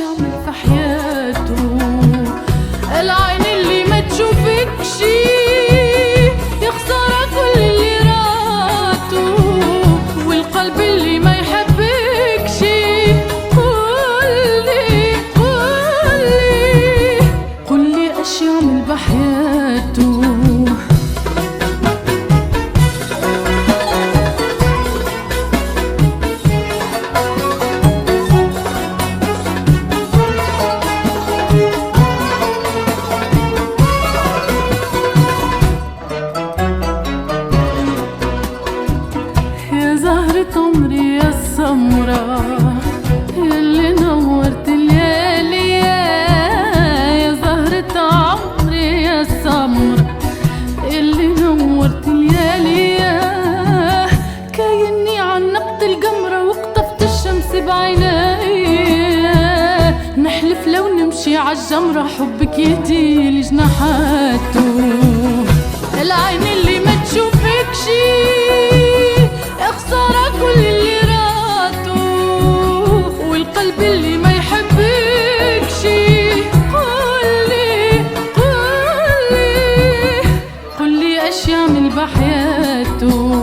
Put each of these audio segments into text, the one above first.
يعمل في حياته. العين اللي ما تشوفكش يا خسارة كل اللي راته، والقلب اللي ما يحبكش قولي اش يعمل بحياته. عمري يا السمرة يلي نورت الليالي، يا زهرة عمري يا السمرة يلي نورت الليالي، كايني عنقت القمرة وقطفت الشمس بعيني، نحلف لو نمشي عالجمرة حبك يهديلي جناحاته. العين اللي ما تشوفكش خسارة كل اللي راته، والقلب اللي ما يحبكش قولي اش يعمل بحياته.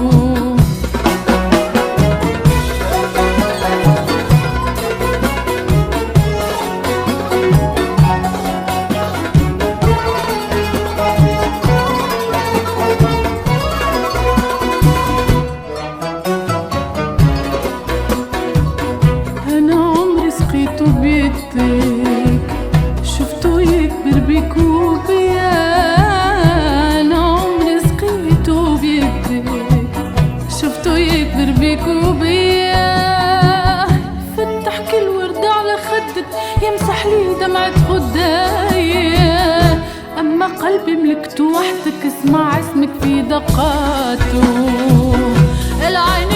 شفتو يكبر بيك وبيا، أنا عمري سقيتو بيدك، شفتو يكبر بيك وبيا، فتح كل ورد على خدك يمسح لي دمعة خدايا، أما قلبي ملكته وحدك اسمع اسمك في دقاته. العين